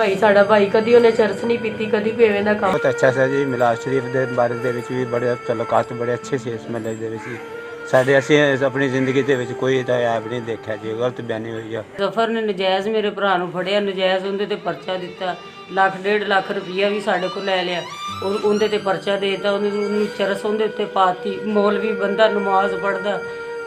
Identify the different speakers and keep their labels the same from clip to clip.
Speaker 1: भाई साड़ा भाई कदी उन्हें चरस नहीं पीती कदी कोई एवें दा काम।
Speaker 2: बहुत अच्छा सा जी मिलाद शरीफ के बारे ਦੇ ਵਿੱਚ ਵੀ बड़े तल्लुकात बड़े अच्छे से इस महल ਦੇ ਵਿੱਚ ਸਾਡੇ ਅਸੀਂ ਆਪਣੀ ਜ਼ਿੰਦਗੀ ਦੇ ਵਿੱਚ ਕੋਈ ਇਹਦਾ ਐਬ ਨਹੀਂ ਦੇਖਿਆ ਜੀ ਗਲਤ ਬਿਆਨੀ ਹੋਈ ਆ।
Speaker 1: ਜ਼ਫਰ ਨੇ ਨਜਾਇਜ਼ ਮੇਰੇ ਭਰਾ ਨੂੰ ਫੜਿਆ ਨਜਾਇਜ਼ ਉਹਦੇ ਤੇ ਪਰਚਾ ਦਿੱਤਾ ਲੱਖ 1.5 ਲੱਖ ਰੁਪਈਆ ਵੀ ਸਾਡੇ ਕੋਲ ਲੈ ਲਿਆ ਔਰ ਉਹਦੇ ਤੇ ਪਰਚਾ ਦੇਤਾ ਉਹਨੂੰ ਚਰਸ ਉਹਦੇ ਉੱਤੇ ਪਾਤੀ। ਮੌਲਵੀ ਬੰਦਾ ਨਮਾਜ਼ ਪੜਦਾ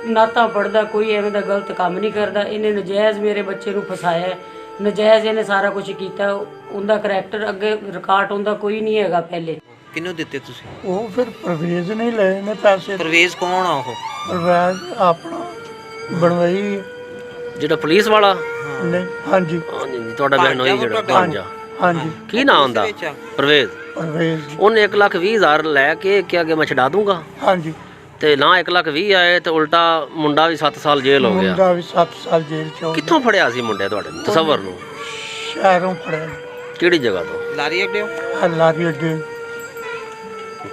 Speaker 1: ਨਾਤਾ ਪੜਦਾ ਕੋਈ ਐਵੇਂ ਦਾ ਗਲਤ ਕੰਮ ਨਹੀਂ ਕਰਦਾ। ਇਹਨੇ ਨਜਾਇਜ਼ ਮੇਰੇ ਬੱਚੇ ਨੂੰ ਫਸਾਇਆ ਨਜਾਇਜ਼ ਇਹਨੇ ਸਾਰਾ ਕੁਝ ਕੀਤਾ। ਉਹਦਾ ਕਰੈਕਟਰ ਅੱਗੇ ਰਿਕਾਰਡ ਹੁੰਦਾ ਕੋਈ ਨਹੀਂ ਹੈਗਾ ਪਹਿਲੇ।
Speaker 3: ਕਿਹਨੂੰ ਦਿੱਤੇ ਤੁਸੀਂ?
Speaker 4: ਉਹ ਫਿਰ ਪ੍ਰਵੇਜ਼ ਨਹੀਂ ਲਏ ਨੇ ਪੈਸੇ।
Speaker 3: ਪਰਵੇਜ਼ ਕੌਣ ਆ ਉਹ?
Speaker 4: ਪ੍ਰਵੇਜ਼ ਆਪਣਾ ਬਣਵਾਈ
Speaker 5: ਜਿਹੜਾ ਪੁਲਿਸ ਵਾਲਾ?
Speaker 4: ਨਹੀਂ ਹਾਂਜੀ
Speaker 5: ਹਾਂਜੀ ਤੁਹਾਡਾ ਬਹਿਨ ਹੋਈ ਜਿਹੜਾ ਭਾਂਜਾ।
Speaker 4: ਹਾਂਜੀ
Speaker 5: ਕੀ ਨਾਮ ਹੁੰਦਾ? ਪਰਵੇਜ਼।
Speaker 4: ਪ੍ਰਵੇਜ਼
Speaker 5: ਉਹਨੇ 1,20,000 ਲੈ ਕੇ ਕਿਹਾ ਕਿ ਮੈਂ ਛਡਾ ਦੂੰਗਾ
Speaker 4: ਹਾਂਜੀ
Speaker 5: ਤੇ ਨਾ 1,20,000 ਆਏ ਤੇ ਉਲਟਾ ਮੁੰਡਾ ਵੀ 7 ਸਾਲ ਜੇਲ੍ਹ ਹੋ ਗਿਆ।
Speaker 4: ਮੁੰਡਾ ਵੀ 7 ਸਾਲ ਜੇਲ੍ਹ ਚ ਹੋ ਗਿਆ।
Speaker 5: ਕਿੱਥੋਂ ਫੜਿਆ ਸੀ ਮੁੰਡੇ ਤੁਹਾਡੇ ਨੂੰ? ਤਸਵਰ ਨੂੰ
Speaker 4: ਸ਼ਹਿਰੋਂ ਫੜਿਆ
Speaker 5: ਕਿਹੜੀ ਜਗ੍ਹਾ ਤੋਂ?
Speaker 3: ਲਾਰੀ ਅੱਡੇ
Speaker 4: ਲਾਰੀ ਅੱਡੇ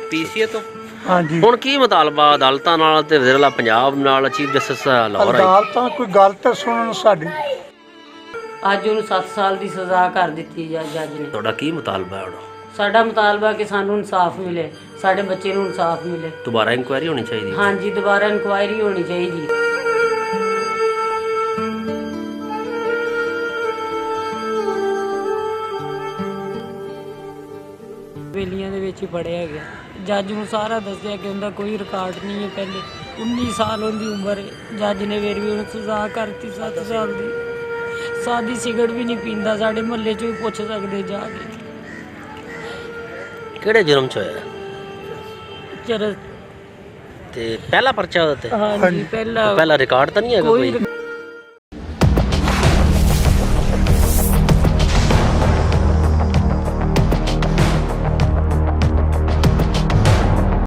Speaker 3: ਪੀਸੀਏ ਤੋਂ।
Speaker 4: ਹਾਂਜੀ
Speaker 5: ਹੁਣ ਕੀ ਮੁਤਾਲਬਾ ਅਦਾਲਤਾਂ ਨਾਲ ਤੇ ਵਜ਼ੀਰ ਪੰਜਾਬ ਨਾਲ ਚੀਫ ਜਸਟਿਸ ਲਾਹੌਰ ਆਈ?
Speaker 4: ਅਦਾਲਤਾਂ ਕੋਈ ਗੱਲ ਤਾਂ ਸੁਣਨ ਸਾਡੀ।
Speaker 1: ਅੱਜ ਉਹਨੂੰ 7 ਸਾਲ ਦੀ ਸਜ਼ਾ ਕਰ ਦਿੱਤੀ ਜੱਜ ਨੇ।
Speaker 5: ਤੁਹਾਡਾ ਕੀ ਮੁਤਾਲਬਾ ਹੈ ਹੁਣ?
Speaker 1: ਸਾਡਾ ਮੁਤਾਲਬਾ ਕਿ ਸਾਨੂੰ ਇਨਸਾਫ ਮਿਲੇ ਸਾਡੇ ਬੱਚੇ ਨੂੰ ਇਨਸਾਫ ਮਿਲੇ।
Speaker 5: ਦੁਬਾਰਾ ਇਨਕੁਆਇਰੀ ਹੋਣੀ ਚਾਹੀਦੀ ਹੈ।
Speaker 1: ਹਾਂਜੀ ਦੁਬਾਰਾ ਇਨਕੁਆਇਰੀ ਹੋਣੀ ਚਾਹੀਦੀ। ਵੇਲੀਆਂ ਦੇ ਵਿੱਚ ਹੀ ਪੜਿਆ ਗਿਆ। ਜੱਜ ਨੂੰ ਸਾਰਾ ਦੱਸਿਆ ਕਿ ਉਹਦਾ ਕੋਈ ਰਿਕਾਰਡ ਨਹੀਂ ਹੈ ਪਹਿਲੇ 19 ਸਾਲ ਉਹਦੀ ਉਮਰ ਹੈ। ਜੱਜ ਨੇ ਫਿਰ ਵੀ ਉਹਨੂੰ ਸਜ਼ਾ ਕਰਤੀ 7 ਸਾਲ ਦੀ। ਸਾਦੀ ਸਿਗਰਟ ਵੀ ਨਹੀਂ ਪੀਂਦਾ ਸਾਡੇ ਮੁਹੱਲੇ 'ਚ ਵੀ ਪੁੱਛ ਸਕਦੇ ਜਾ ਕੇ।
Speaker 5: ਕਿਹੜੇ ਜੁਰਮ ਚ ਹੋਇਆ
Speaker 1: ਚਰਸ
Speaker 5: ਤੇ ਪਹਿਲਾ ਪਰਚਾ ਉਹਦੇ ਤੇ?
Speaker 1: ਹਾਂਜੀ ਪਹਿਲਾ
Speaker 5: ਪਹਿਲਾ ਰਿਕਾਰਡ ਤਾਂ ਨਹੀਂ ਹੈਗਾ
Speaker 1: ਕੋਈ
Speaker 5: ਕੋਈ?